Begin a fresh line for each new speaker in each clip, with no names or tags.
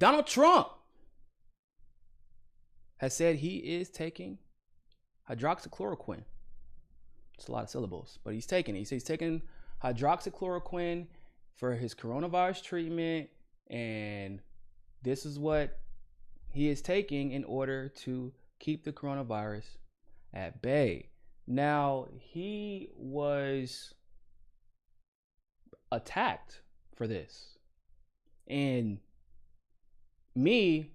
Donald Trump has said he is taking hydroxychloroquine. It's a lot of syllables, but he's taking it. He says he's taking hydroxychloroquine for his coronavirus treatment, and this is what he is taking in order to keep the coronavirus at bay. Now, he was attacked for this, and me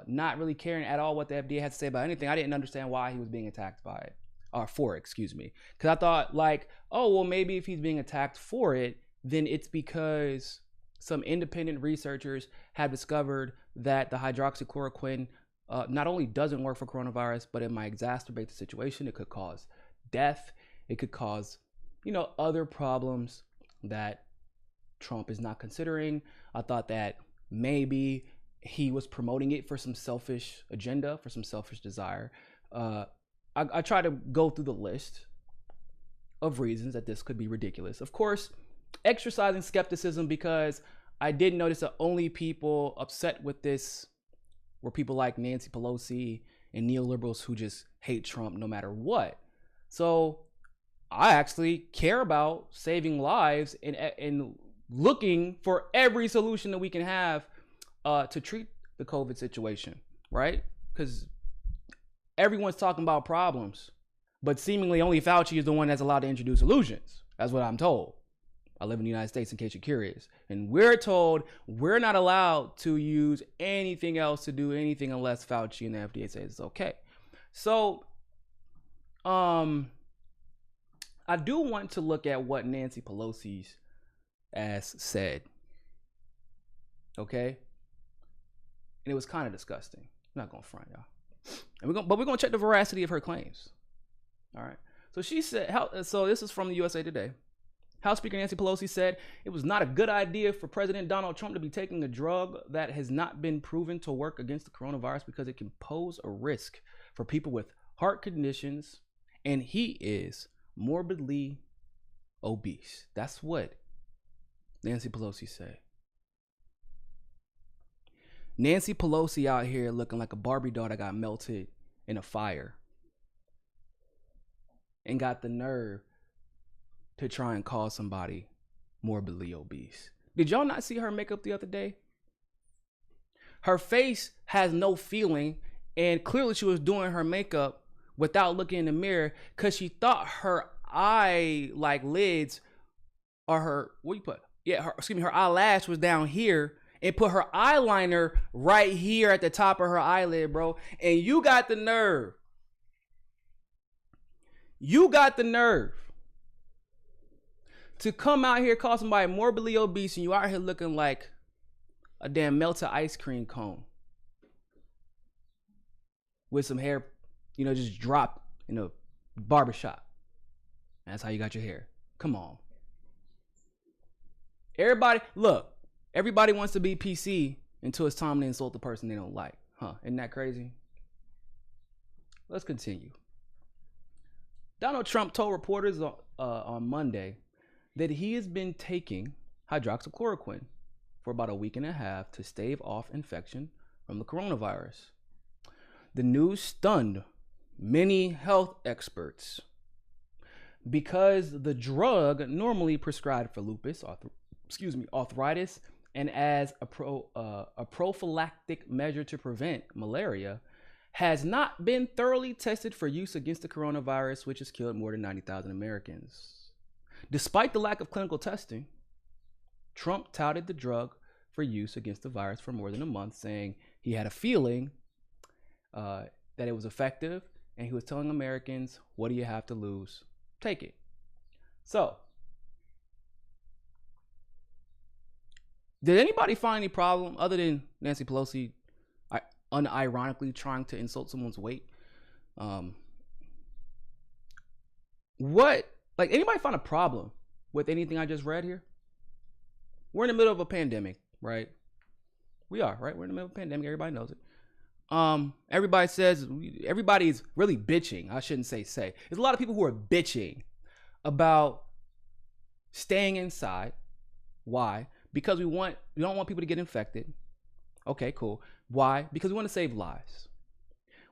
not really caring at all what the FDA had to say about anything, I didn't understand why he was being attacked by it, or for it, excuse me. Because I thought, like, oh, well, maybe if he's being attacked for it, then it's because some independent researchers have discovered that the hydroxychloroquine not only doesn't work for coronavirus, but it might exacerbate the situation. It could cause death. It could cause, other problems that Trump is not considering. I thought that maybe he was promoting it for some selfish agenda, for some selfish desire. I try to go through the list of reasons that this could be ridiculous. Of course, exercising skepticism, because I did notice that only people upset with this were people like Nancy Pelosi and neoliberals who just hate Trump no matter what. So I actually care about saving lives and looking for every solution that we can have to treat the COVID situation, right? Because everyone's talking about problems, but seemingly only Fauci is the one that's allowed to introduce solutions. That's what I'm told. I live in the United States, in case you're curious. And we're told we're not allowed to use anything else to do anything unless Fauci and the FDA says it's okay. So, I do want to look at what Nancy Pelosi's ass said. Okay? And it was kind of disgusting. I'm not going to front, y'all. But we're going to check the veracity of her claims. All right. So she said, so this is from the USA Today. House Speaker Nancy Pelosi said it was not a good idea for President Donald Trump to be taking a drug that has not been proven to work against the coronavirus because it can pose a risk for people with heart conditions, and he is morbidly obese. That's what Nancy Pelosi said. Nancy Pelosi out here looking like a Barbie doll that got melted in a fire and got the nerve to try and call somebody morbidly obese. Did y'all not see her makeup the other day? Her face has no feeling, and clearly she was doing her makeup without looking in the mirror because she thought her lids or her, her eyelash was down here, and put her eyeliner right here at the top of her eyelid, bro. And you got the nerve. To come out here, call somebody morbidly obese, and you out here looking like a damn melted ice cream cone with some hair, just dropped in a barbershop. That's how you got your hair. Come on. Everybody wants to be PC until it's time to insult the person they don't like. Huh? Isn't that crazy? Let's continue. Donald Trump told reporters on Monday that he has been taking hydroxychloroquine for about a week and a half to stave off infection from the coronavirus. The news stunned many health experts because the drug normally prescribed for lupus, arthritis, and as a prophylactic measure to prevent malaria, has not been thoroughly tested for use against the coronavirus, which has killed more than 90,000 Americans. Despite the lack of clinical testing, Trump touted the drug for use against the virus for more than a month, saying he had a feeling that it was effective, and he was telling Americans, what do you have to lose? Take it. So, did anybody find any problem other than Nancy Pelosi unironically trying to insult someone's weight? Anybody find a problem with anything I just read here? We're in the middle of a pandemic, right? We are, right? We're in the middle of a pandemic. Everybody knows it. Everybody's really bitching. I shouldn't say. There's a lot of people who are bitching about staying inside. Why? Because we don't want people to get infected. Okay, cool. Why? Because we want to save lives.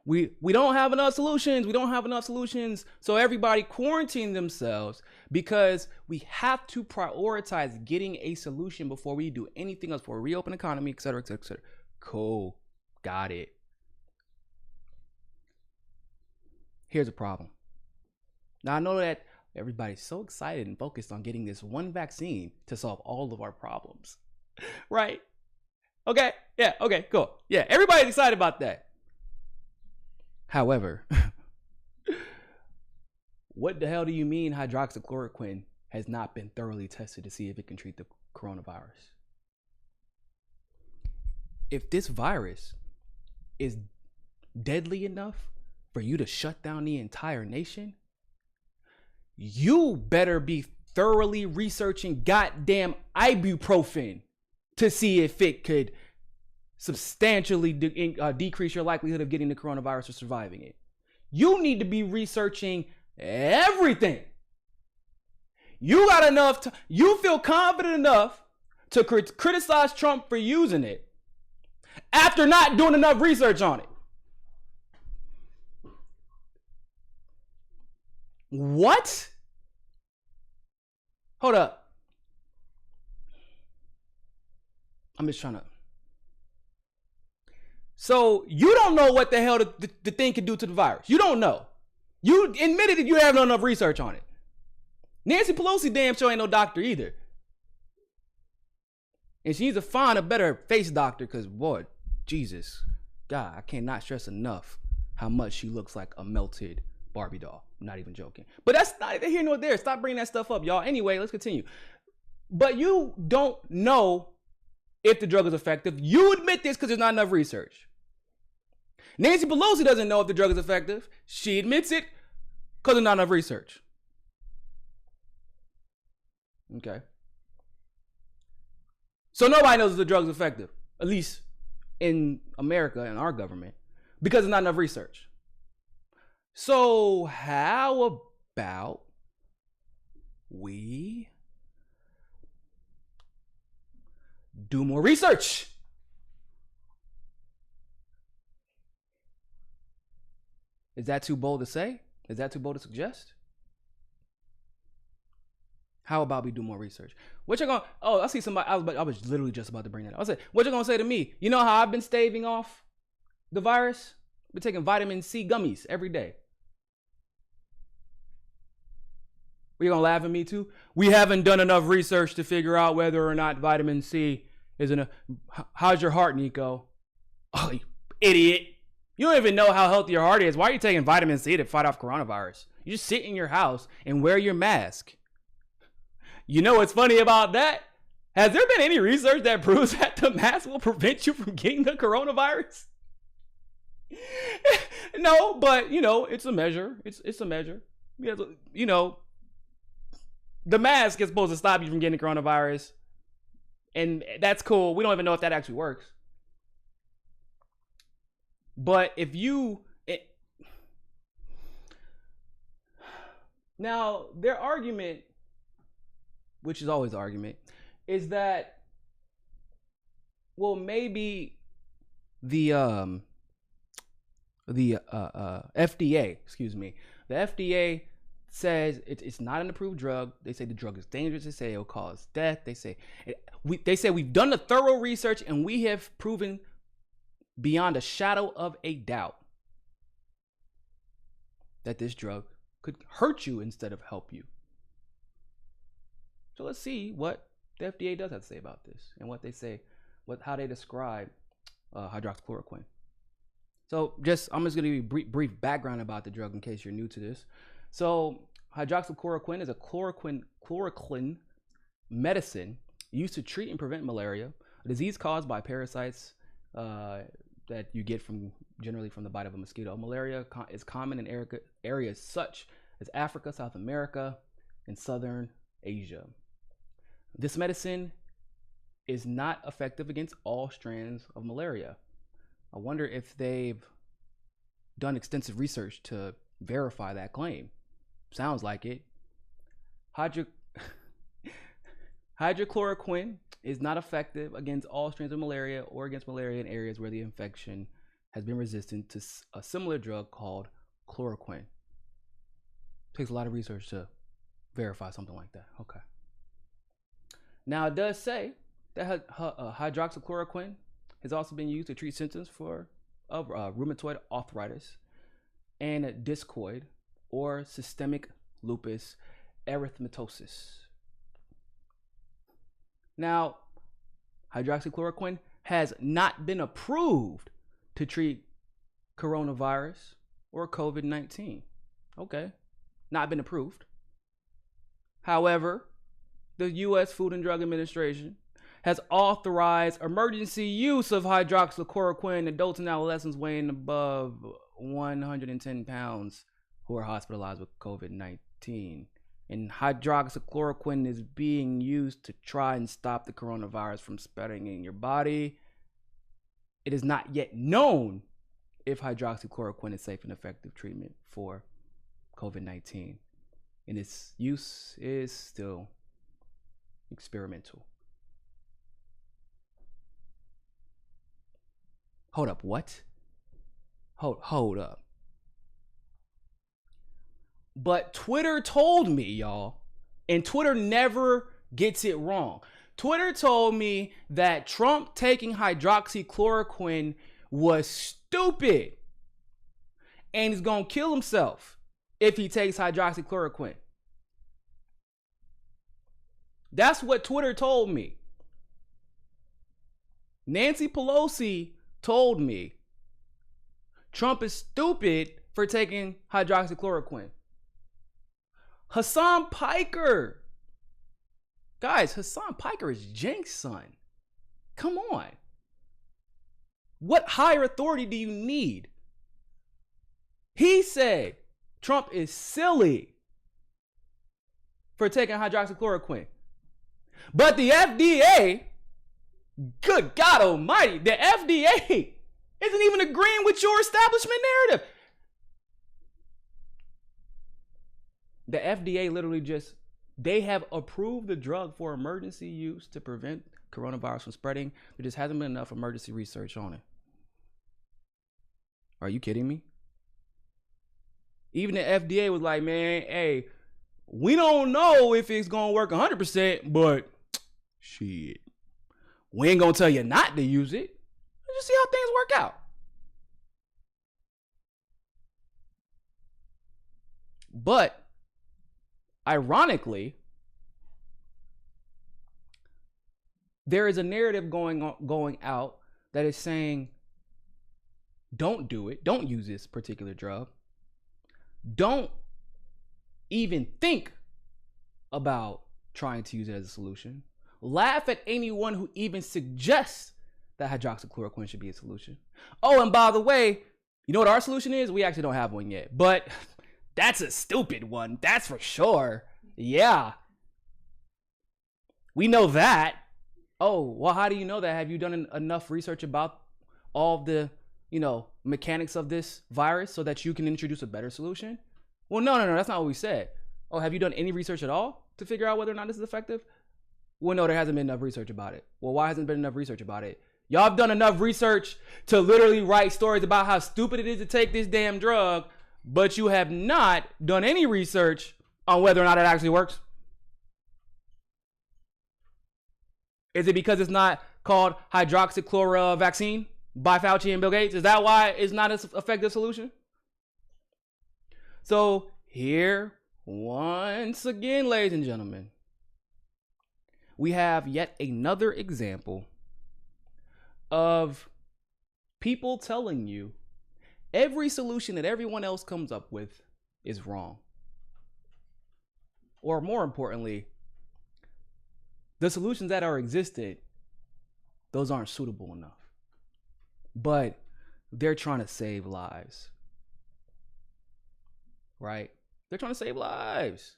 We don't have enough solutions. We don't have enough solutions. So everybody quarantine themselves because we have to prioritize getting a solution before we do anything else, before we reopen the economy, et cetera, et cetera, et cetera. Cool. Got it. Here's a problem. Now I know that everybody's so excited and focused on getting this one vaccine to solve all of our problems, right? Okay. Yeah. Okay, cool. Yeah. Everybody's excited about that. However, what the hell do you mean hydroxychloroquine has not been thoroughly tested to see if it can treat the coronavirus? If this virus is deadly enough for you to shut down the entire nation, you better be thoroughly researching goddamn ibuprofen to see if it could substantially decrease your likelihood of getting the coronavirus or surviving it. You need to be researching everything. You got enough to, you feel confident enough to criticize Trump for using it after not doing enough research on it. What? Hold up. I'm just trying to. So you don't know what the hell the thing can do to the virus. You don't know. You admitted that you have not enough research on it. Nancy Pelosi damn sure ain't no doctor either. And she needs to find a better face doctor because, boy, Jesus, God, I cannot stress enough how much she looks like a melted Barbie doll. I'm not even joking. But that's neither here nor there. Stop bringing that stuff up, y'all. Anyway, let's continue. But you don't know if the drug is effective. You admit this because there's not enough research. Nancy Pelosi doesn't know if the drug is effective. She admits it because there's not enough research. Okay. So nobody knows if the drug is effective, at least in America and our government, because there's not enough research. So how about we do more research? Is that too bold to say? Is that too bold to suggest? How about we do more research? What you gonna? Oh, I see somebody. I was literally just about to bring that up. I said, what you gonna say to me? You know how I've been staving off the virus? I've been taking vitamin C gummies every day. Were you gonna laugh at me too? We haven't done enough research to figure out whether or not vitamin C is enough. How's your heart, Niko? Oh, you idiot. You don't even know how healthy your heart is. Why are you taking vitamin C to fight off coronavirus? You just sit in your house and wear your mask. You know what's funny about that? Has there been any research that proves that the mask will prevent you from getting the coronavirus? No, but you know, it's a measure. It's a measure. You know, the mask is supposed to stop you from getting the coronavirus. And that's cool. We don't even know if that actually works. But if you... Now, their argument, which is always the argument, is that, well, maybe the FDA, the FDA says it's not an approved drug. They say the drug is dangerous. They say it'll cause death. They say we've done the thorough research and we have proven beyond a shadow of a doubt that this drug could hurt you instead of help you. So let's see what the FDA does have to say about this and what they say, how they describe hydroxychloroquine. So I'm just going to give you a brief background about the drug in case you're new to this. So hydroxychloroquine is a chloroquine medicine used to treat and prevent malaria, a disease caused by parasites that you get generally from the bite of a mosquito. Malaria is common in areas such as Africa, South America, and Southern Asia. This medicine is not effective against all strands of malaria. I wonder if they've done extensive research to verify that claim. Sounds like it. Hydroxychloroquine is not effective against all strains of malaria or against malaria in areas where the infection has been resistant to a similar drug called chloroquine. Takes a lot of research to verify something like that. Okay. Now, it does say that hydroxychloroquine has also been used to treat symptoms of rheumatoid arthritis and discoid or systemic lupus erythematosus. Now, hydroxychloroquine has not been approved to treat coronavirus or COVID-19. Okay, not been approved. However, the U.S. Food and Drug Administration has authorized emergency use of hydroxychloroquine in adults and adolescents weighing above 110 pounds who are hospitalized with COVID-19. And hydroxychloroquine is being used to try and stop the coronavirus from spreading in your body. It is not yet known if hydroxychloroquine is safe and effective treatment for COVID-19. And its use is still experimental. Hold up, what? Hold up. But Twitter told me, y'all, and Twitter never gets it wrong. Twitter told me that Trump taking hydroxychloroquine was stupid and he's gonna kill himself if he takes hydroxychloroquine. That's what Twitter told me. Nancy Pelosi told me Trump is stupid for taking hydroxychloroquine. Hassan Piker. Guys, Hassan Piker is Jenk's son. Come on. What higher authority do you need? He said Trump is silly for taking hydroxychloroquine. But the FDA, good God almighty, the FDA isn't even agreeing with your establishment narrative. The FDA literally they have approved the drug for emergency use to prevent coronavirus from spreading. There just hasn't been enough emergency research on it. Are you kidding me? Even the FDA was like, man, hey, we don't know if it's going to work 100%, but shit, we ain't going to tell you not to use it. Let's just see how things work out. But ironically, there is a narrative going out that is saying, don't do it. Don't use this particular drug. Don't even think about trying to use it as a solution. Laugh at anyone who even suggests that hydroxychloroquine should be a solution. Oh, and by the way, you know what our solution is? We actually don't have one yet, but that's a stupid one. That's for sure. Yeah. We know that. Oh, well, how do you know that? Have you done enough research about all the, mechanics of this virus so that you can introduce a better solution? Well, no, that's not what we said. Oh, have you done any research at all to figure out whether or not this is effective? Well, no, there hasn't been enough research about it. Well, why hasn't there been enough research about it? Y'all have done enough research to literally write stories about how stupid it is to take this damn drug, but you have not done any research on whether or not it actually works. Is it because it's not called hydroxychloroquine vaccine by Fauci and Bill Gates? Is that why it's not an effective solution? So here, once again, ladies and gentlemen, we have yet another example of people telling you every solution that everyone else comes up with is wrong. Or more importantly, the solutions that are existed, those aren't suitable enough. But they're trying to save lives. Right? They're trying to save lives.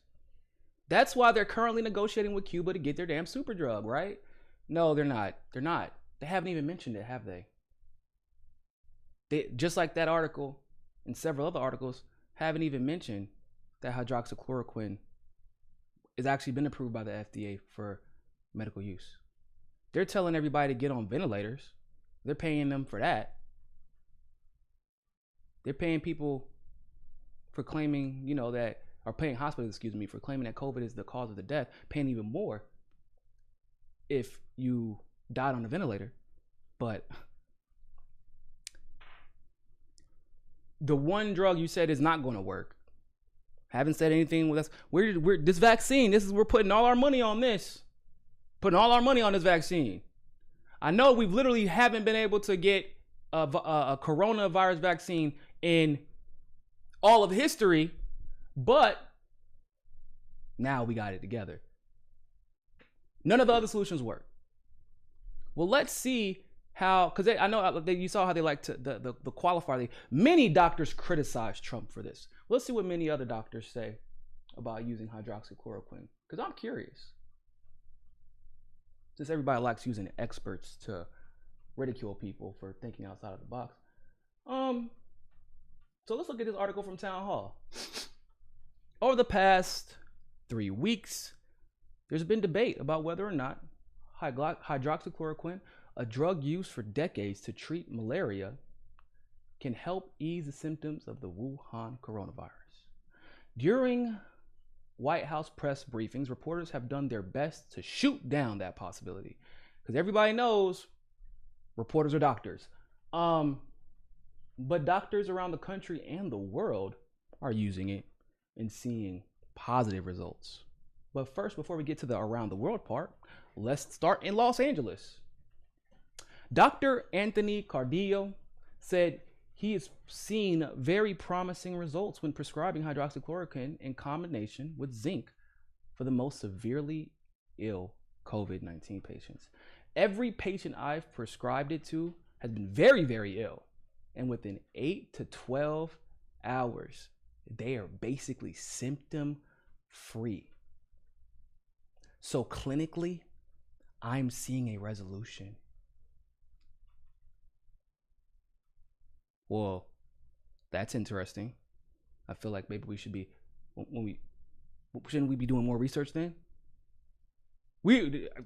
That's why they're currently negotiating with Cuba to get their damn super drug, right? No, they're not. They're not. They haven't even mentioned it, have they? They just like that article and several other articles haven't even mentioned that hydroxychloroquine has actually been approved by the FDA for medical use. They're telling everybody to get on ventilators. They're paying them for that. They're paying people for claiming, that, or paying hospitals, for claiming that COVID is the cause of the death, paying even more if you died on a ventilator. But the one drug you said is not going to work. Haven't said anything with us. We're this vaccine. We're putting all our money on this. Putting all our money on this vaccine. I know we literally haven't been able to get a coronavirus vaccine in all of history, but now we got it together. None of the other solutions work. Well, let's see how, because I know you saw how they like to the qualifier. Many doctors criticize Trump for this. Let's see what many other doctors say about using hydroxychloroquine, because I'm curious. Since everybody likes using experts to ridicule people for thinking outside of the box. So let's look at this article from Town Hall. Over the past 3 weeks, there's been debate about whether or not hydroxychloroquine, a drug used for decades to treat malaria, can help ease the symptoms of the Wuhan coronavirus. During White House press briefings, reporters have done their best to shoot down that possibility, because everybody knows reporters are doctors. But doctors around the country and the world are using it and seeing positive results. But first, before we get to the around the world part, let's start in Los Angeles. Dr. Anthony Cardillo said he has seen very promising results when prescribing hydroxychloroquine in combination with zinc for the most severely ill COVID-19 patients. Every patient I've prescribed it to has been very, very ill. And within 8 to 12 hours, they are basically symptom free. So clinically, I'm seeing a resolution. Well, that's interesting. I feel like maybe we should be, shouldn't we be doing more research then?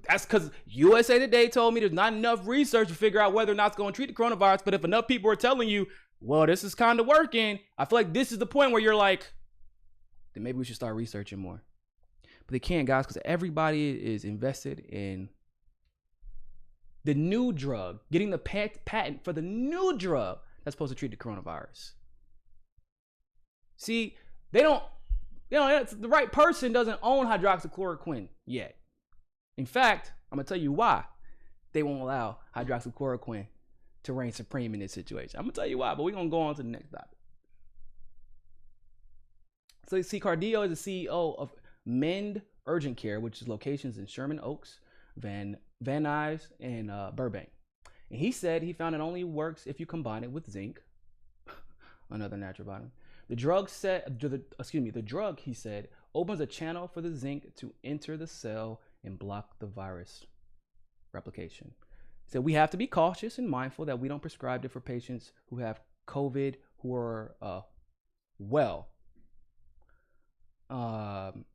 That's because USA Today told me there's not enough research to figure out whether or not it's going to treat the coronavirus. But if enough people are telling you, well, this is kind of working, I feel like this is the point where you're like, then maybe we should start researching more. But they can't, guys, because everybody is invested in the new drug, getting the patent for the new drug that's supposed to treat the coronavirus. See, the right person doesn't own hydroxychloroquine yet. In fact, I'm going to tell you why they won't allow hydroxychloroquine to reign supreme in this situation. I'm going to tell you why, but we're going to go on to the next topic. So you see, Cardillo is the CEO of Mend Urgent Care, which is locations in Sherman Oaks, Van Nuys, and Burbank. And he said he found it only works if you combine it with zinc, another natural vitamin. The drug, he said, opens a channel for the zinc to enter the cell and block the virus replication. He said we have to be cautious and mindful that we don't prescribe it for patients who have COVID who are well.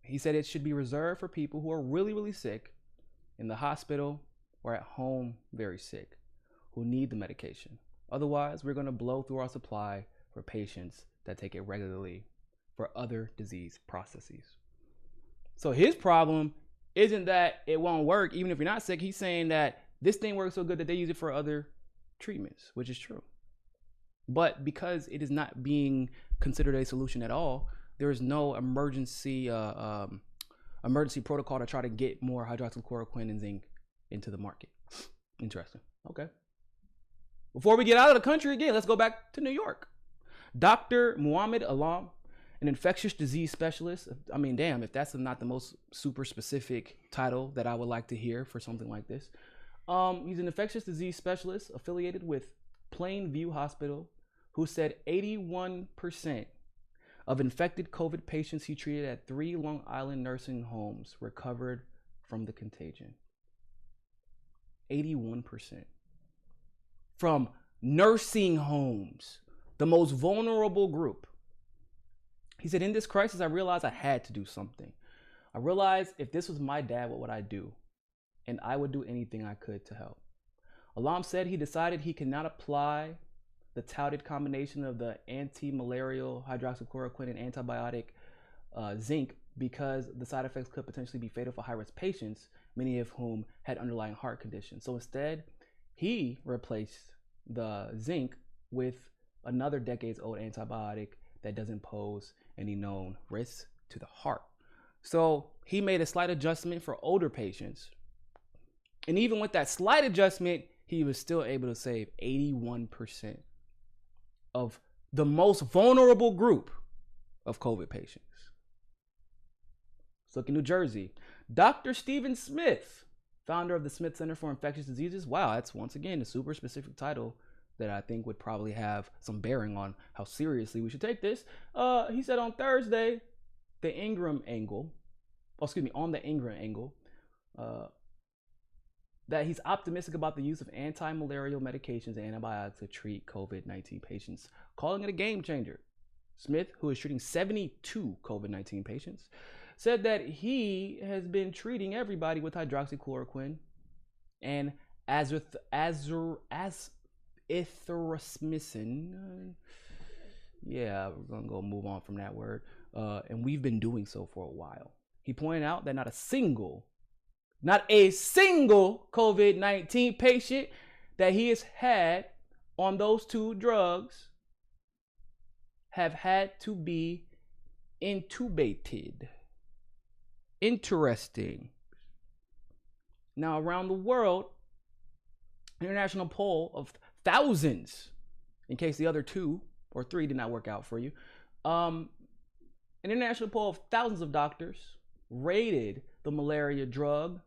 He said it should be reserved for people who are really, really sick, in the hospital or at home very sick, who need the medication. Otherwise, we're going to blow through our supply for patients that take it regularly for other disease processes. So his problem isn't that it won't work even if you're not sick. He's saying that this thing works so good that they use it for other treatments, which is true. But because it is not being considered a solution at all, there is no emergency protocol to try to get more hydroxychloroquine and zinc into the market. Interesting. Okay. Before we get out of the country again, let's go back to New York. Dr. Muhammad Alam, an infectious disease specialist. I mean, damn, if that's not the most super specific title that I would like to hear for something like this. He's an infectious disease specialist affiliated with Plainview Hospital, who said 81% of infected COVID patients he treated at 3 Long Island nursing homes recovered from the contagion. 81%. From nursing homes, the most vulnerable group. He said, in this crisis, I realized I had to do something. I realized if this was my dad, what would I do? and I would do anything I could to help. Alam said he decided he cannot apply the touted combination of the anti-malarial hydroxychloroquine and antibiotic zinc because the side effects could potentially be fatal for high-risk patients, many of whom had underlying heart conditions. So instead, he replaced the zinc with another decades-old antibiotic that doesn't pose any known risks to the heart. So he made a slight adjustment for older patients. And even with that slight adjustment, he was still able to save 81% of the most vulnerable group of COVID patients. Let's look in New Jersey. Dr. Stephen Smith, founder of the Smith Center for Infectious Diseases. Wow, that's once again a super specific title that I think would probably have some bearing on how seriously we should take this. He said on Thursday, on the Ingram angle, that he's optimistic about the use of anti-malarial medications and antibiotics to treat COVID-19 patients, calling it a game changer. Smith, who is treating 72 COVID-19 patients, said that he has been treating everybody with hydroxychloroquine and azithromycin. Yeah, we're gonna go move on from that word. And we've been doing so for a while. He pointed out that not a single COVID-19 patient that he has had on those two drugs have had to be intubated. Interesting. Now, around the world, an international poll of thousands, in case the other 2 or 3 did not work out for you, an international poll of thousands of doctors rated the malaria drug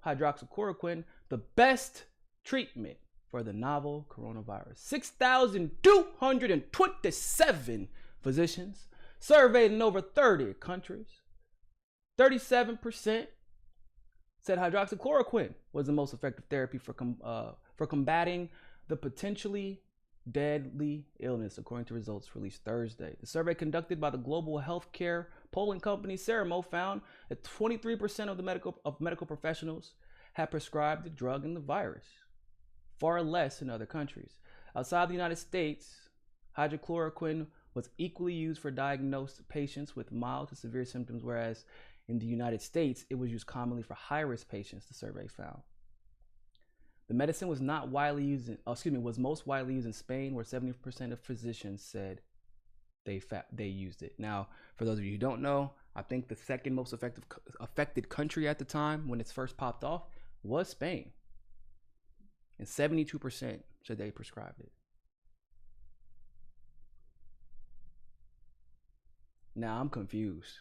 hydroxychloroquine the best treatment for the novel coronavirus. 6,227 physicians surveyed in over 30 countries. 37% said hydroxychloroquine was the most effective therapy for combating the potentially deadly illness, according to results released Thursday. The survey conducted by the global healthcare polling company Sermo found that 23% of medical professionals had prescribed the drug and the virus, far less in other countries. Outside the United States, hydroxychloroquine was equally used for diagnosed patients with mild to severe symptoms, whereas in the United States, it was used commonly for high-risk patients, the survey found. The medicine was most widely used in Spain, where 70% of physicians said they used it. Now, for those of you who don't know, I think the second most affected country at the time when it first popped off was Spain. And 72% said they prescribed it. Now I'm confused.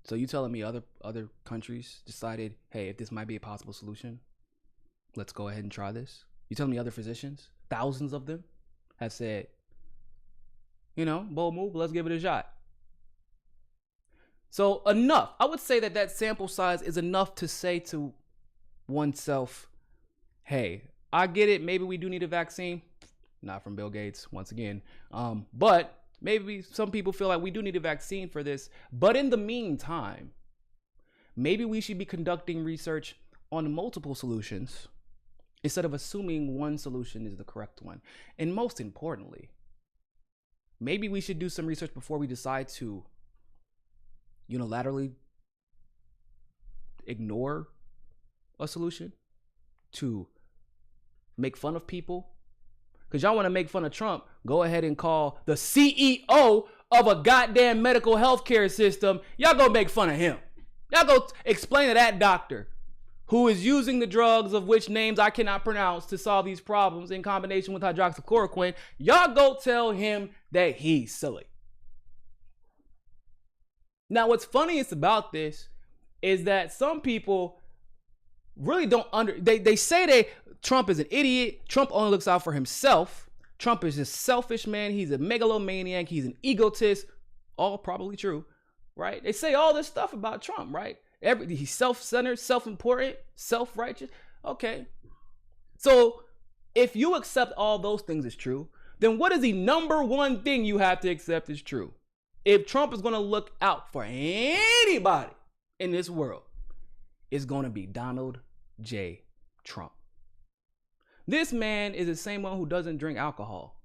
So you telling me other countries decided, hey, if this might be a possible solution, let's go ahead and try this? You telling me other physicians, thousands of them, have said, bold move, let's give it a shot. So enough. I would say that sample size is enough to say to oneself, hey, I get it. Maybe we do need a vaccine. Not from Bill Gates, once again. But maybe some people feel like we do need a vaccine for this. But in the meantime, maybe we should be conducting research on multiple solutions instead of assuming one solution is the correct one. And most importantly, maybe we should do some research before we decide to unilaterally ignore a solution, to make fun of people. Because y'all want to make fun of Trump, go ahead and call the CEO of a goddamn medical healthcare system. Y'all go make fun of him. Y'all go explain to that doctor who is using the drugs of which names I cannot pronounce to solve these problems in combination with hydroxychloroquine. Y'all go tell him that he's silly. Now, what's funniest about this is that some people really don't they say Trump is an idiot. Trump only looks out for himself. Trump is a selfish man. He's a megalomaniac. He's an egotist. All probably true, right? They say all this stuff about Trump, right? He's self-centered, self-important, self-righteous. Okay. So if you accept all those things as true, then what is the number one thing you have to accept as true? If Trump is going to look out for anybody in this world, is going to be Donald J. Trump. This man is the same one who doesn't drink alcohol.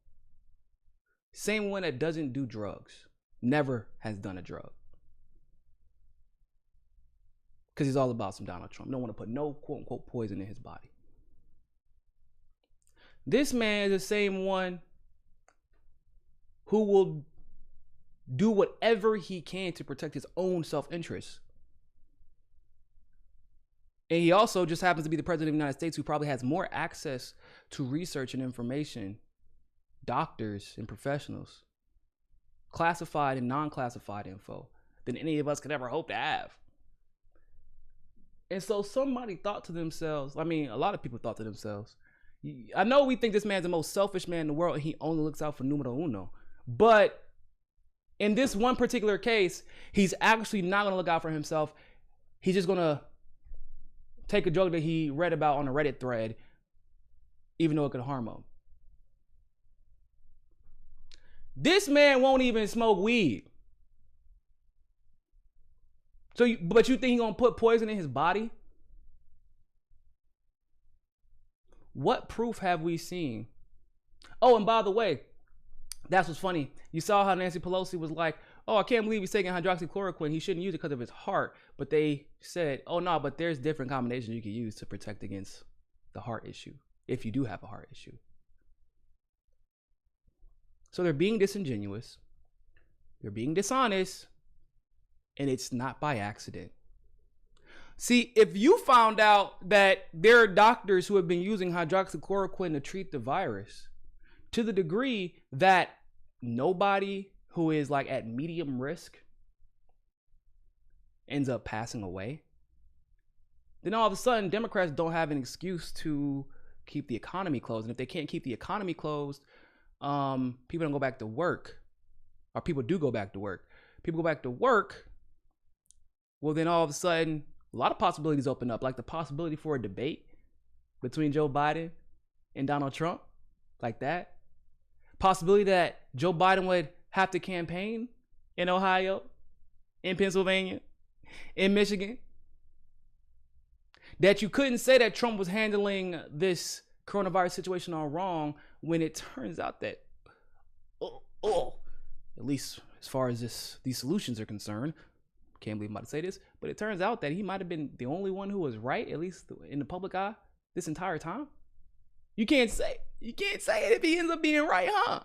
Same one that doesn't do drugs. Never has done a drug. Because he's all about some Donald Trump. Don't want to put no quote unquote poison in his body. This man is the same one who will do whatever he can to protect his own self-interest. And he also just happens to be the president of the United States, who probably has more access to research and information, doctors and professionals, classified and non-classified info, than any of us could ever hope to have. And so somebody thought to themselves, I mean, a lot of people thought to themselves, I know we think this man's the most selfish man in the world and he only looks out for numero uno, but in this one particular case, he's actually not going to look out for himself. He's just going to take a joke that he read about on a Reddit thread, even though it could harm him. This man won't even smoke weed. But you think he's going to put poison in his body? What proof have we seen? Oh, and by the way, that's what's funny. You saw how Nancy Pelosi was like, oh, I can't believe he's taking hydroxychloroquine. He shouldn't use it because of his heart. But they said, oh, no, but there's different combinations you can use to protect against the heart issue, if you do have a heart issue. So they're being disingenuous. They're being dishonest. And it's not by accident. See, if you found out that there are doctors who have been using hydroxychloroquine to treat the virus to the degree that nobody who is like at medium risk ends up passing away, then all of a sudden Democrats don't have an excuse to keep the economy closed. And if they can't keep the economy closed, people don't go back to work, or people do go back to work. People go back to work. Well, then all of a sudden, a lot of possibilities open up, like the possibility for a debate between Joe Biden and Donald Trump, like that. Possibility that Joe Biden would have to campaign in Ohio, in Pennsylvania, in Michigan. That you couldn't say that Trump was handling this coronavirus situation all wrong, when it turns out that, at least as far as these solutions are concerned, can't believe I'm about to say this, but it turns out that he might have been the only one who was right, at least in the public eye, this entire time. You can't say it if he ends up being right, huh?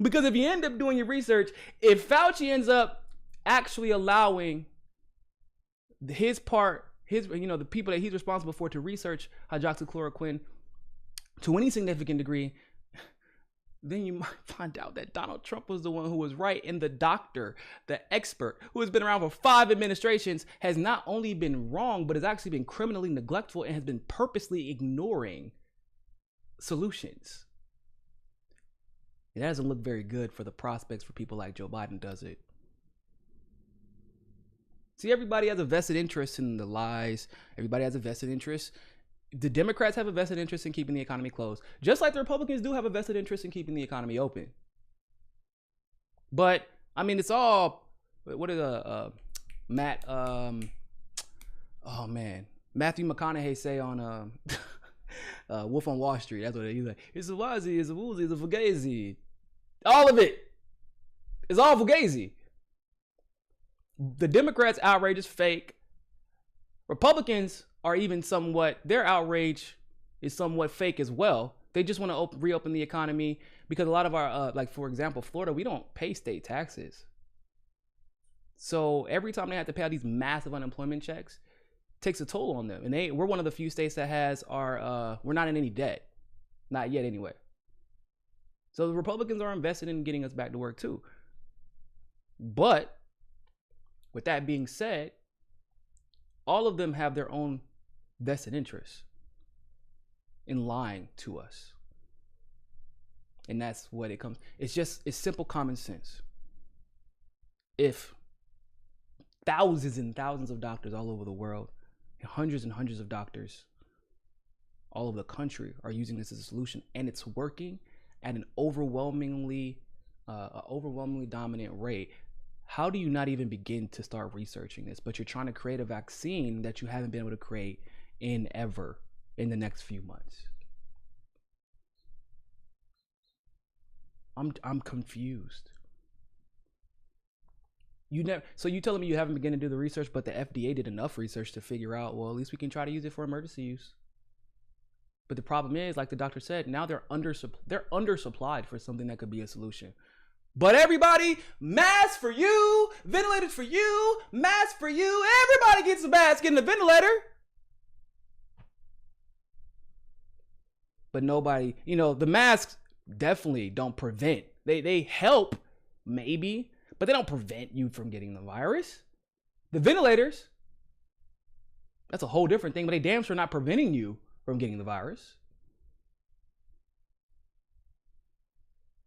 Because if you end up doing your research, if Fauci ends up actually allowing the people that he's responsible for to research hydroxychloroquine to any significant degree, then you might find out that Donald Trump was the one who was right, and the doctor, the expert, who has been around for 5 administrations, has not only been wrong, but has actually been criminally neglectful and has been purposely ignoring solutions. It doesn't look very good for the prospects for people like Joe Biden, does it? See, everybody has a vested interest in the lies. Everybody has a vested interest. The Democrats have a vested interest in keeping the economy closed, just like the Republicans do have a vested interest in keeping the economy open. But I mean, it's all, what is Matthew McConaughey say on Wolf on Wall Street? That's what he's like. It's a wazi, it's a woozy, it's a fugazi. All of it is all fugazi. The Democrats' outrage is fake. Republicans are even their outrage is somewhat fake as well. They just want to reopen the economy because a lot of our, like for example, Florida, we don't pay state taxes. So every time they have to pay out these massive unemployment checks, it takes a toll on them. And we're one of the few states that has we're not in any debt. Not yet anyway. So the Republicans are invested in getting us back to work too. But with that being said, all of them have their own vested interests in lying to us. And that's what it comes. It's simple common sense. If thousands and thousands of doctors all over the world, and hundreds of doctors all over the country are using this as a solution, and it's working at an overwhelmingly dominant rate, how do you not even begin to start researching this? But you're trying to create a vaccine that you haven't been able to create in the next few months. I'm confused. So you telling me you haven't begun to do the research, but the FDA did enough research to figure out, well, at least we can try to use it for emergency use. But the problem is, like the doctor said, now they're undersupplied for something that could be a solution. But everybody, masks for you, ventilators for you, masks for you. Everybody gets a mask in the ventilator. But nobody, the masks definitely don't prevent. They help, maybe, but they don't prevent you from getting the virus. The ventilators, that's a whole different thing, but they damn sure not preventing you from getting the virus.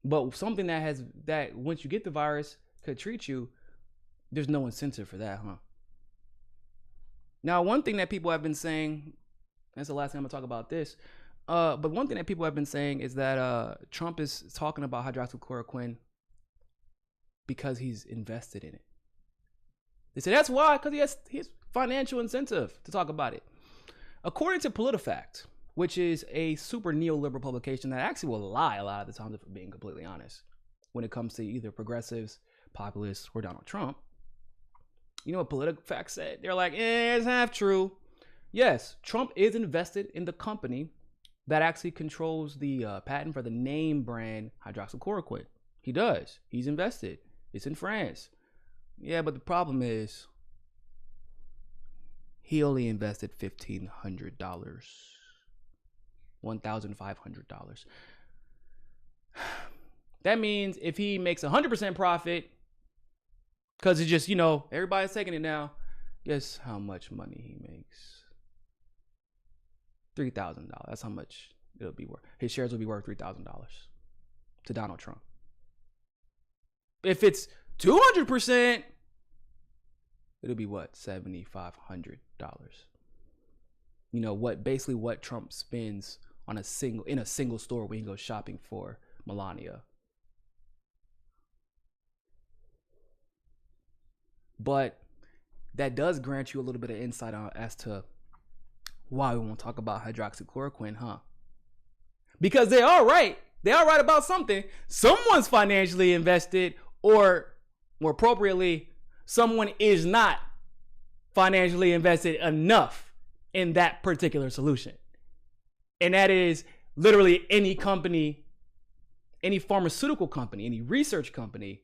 But something that once you get the virus could treat you, there's no incentive for that, huh? Now, one thing that people have been saying, that's the last thing I'm gonna talk about this, but one thing that people have been saying is that Trump is talking about hydroxychloroquine because he's invested in it. They say that's why, because he has financial incentive to talk about it. According to PolitiFact, which is a super neoliberal publication that actually will lie a lot of the times, if we're being completely honest, when it comes to either progressives, populists, or Donald Trump. You know what PolitiFact said? They're like, it's half true. Yes, Trump is invested in the company that actually controls the patent for the name brand hydroxychloroquine. He does. He's invested. It's in France. Yeah, but the problem is he only invested $1,500. $1,500. That means if he makes 100% profit, because it's just, everybody's taking it now, guess how much money he makes? $3,000. That's how much it'll be worth. His shares will be worth $3,000 to Donald Trump. If it's 200%, it'll be what? $7,500. What Trump spends in a single store when he goes shopping for Melania. But that does grant you a little bit of insight on as to why we won't talk about hydroxychloroquine, huh? Because they are right. They are right about something. Someone's financially invested, or more appropriately, someone is not financially invested enough in that particular solution. And that is literally any company, any pharmaceutical company, any research company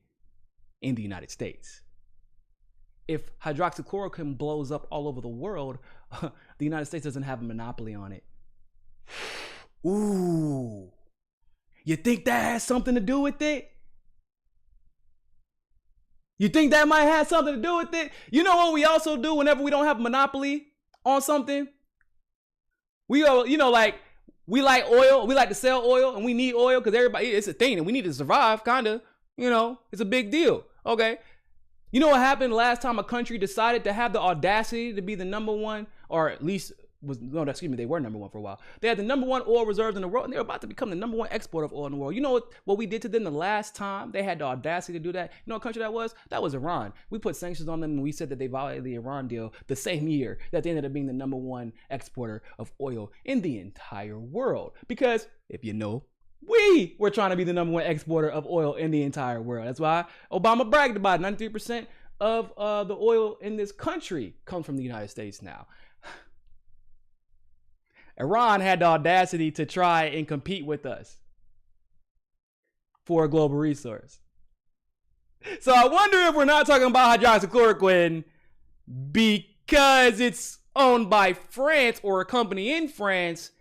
in the United States. If hydroxychloroquine blows up all over the world, the United States doesn't have a monopoly on it. Ooh. You think that has something to do with it? You think that might have something to do with it? You know what we also do whenever we don't have a monopoly on something? We go, we like oil. We like to sell oil, and we need oil because it's a thing and we need to survive, kind of. It's a big deal. Okay. You know what happened last time a country decided to have the audacity to be the number one, or at least they were number one for a while. They had the number one oil reserves in the world, and they were about to become the number one exporter of oil in the world. You know what we did to them the last time they had the audacity to do that? You know what country that was? That was Iran. We put sanctions on them, and we said that they violated the Iran deal the same year that they ended up being the number one exporter of oil in the entire world. Because, if you know, we were trying to be the number one exporter of oil in the entire world. That's why Obama bragged about it. 93% of the oil in this country comes from the United States now. Iran had the audacity to try and compete with us for a global resource. So I wonder if we're not talking about hydroxychloroquine because it's owned by France or a company in France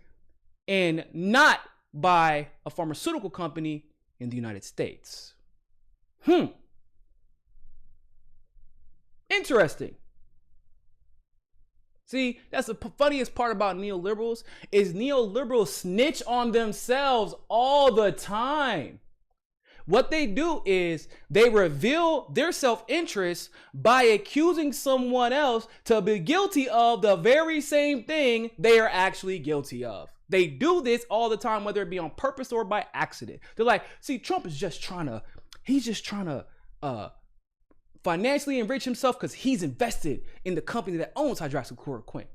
and not by a pharmaceutical company in the United States. Interesting. See, that's the funniest part about neoliberals is neoliberals snitch on themselves all the time. What they do is they reveal their self-interest by accusing someone else to be guilty of the very same thing they are actually guilty of. They do this all the time, whether it be on purpose or by accident. They're like, see, Trump is just trying to financially enrich himself because he's invested in the company that owns hydroxychloroquine.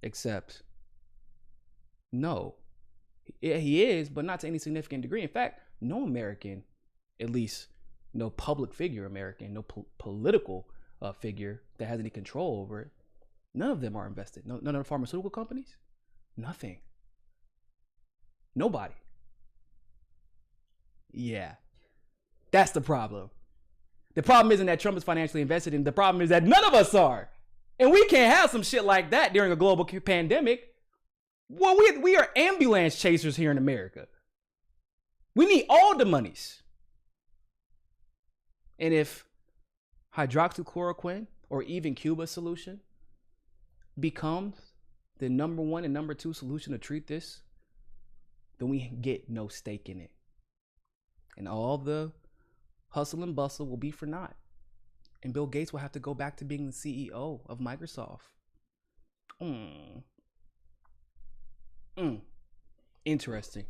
Except, no. Yeah, he is, but not to any significant degree. In fact, no American, at least no public figure American, no political figure that has any control over it, none of them are invested. None of the pharmaceutical companies, nothing. Nobody. Yeah, that's the problem. The problem isn't that Trump is financially invested in. The problem is that none of us are. And we can't have some shit like that during a global pandemic. Well, we are ambulance chasers here in America. We need all the monies. And if hydroxychloroquine or even Cuba's solution becomes the number one and number two solution to treat this, then we get no stake in it. And all the hustle and bustle will be for naught. And Bill Gates will have to go back to being the CEO of Microsoft. Interesting.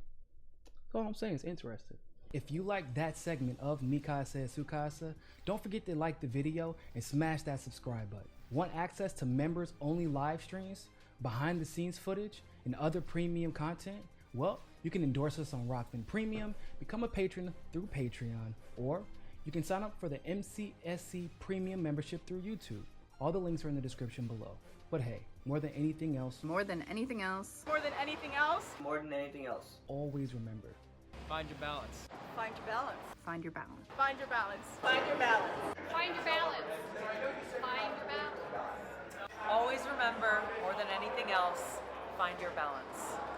That's all I'm saying. It's interesting. If you like that segment of Mikasa Sukasa, don't forget to like the video and smash that subscribe button. Want access to members only live streams, behind the scenes footage, and other premium content? Well, you can endorse us on Rockfin Premium, become a patron through Patreon, or you can sign up for the MCSC Premium membership through YouTube. All the links are in the description below. But hey, more than anything else, always remember,
Find your balance.
Find your balance.
Find your balance.
Find your balance. Find your balance.
Find your balance. Find your balance.
Always remember, more than anything else, find your balance.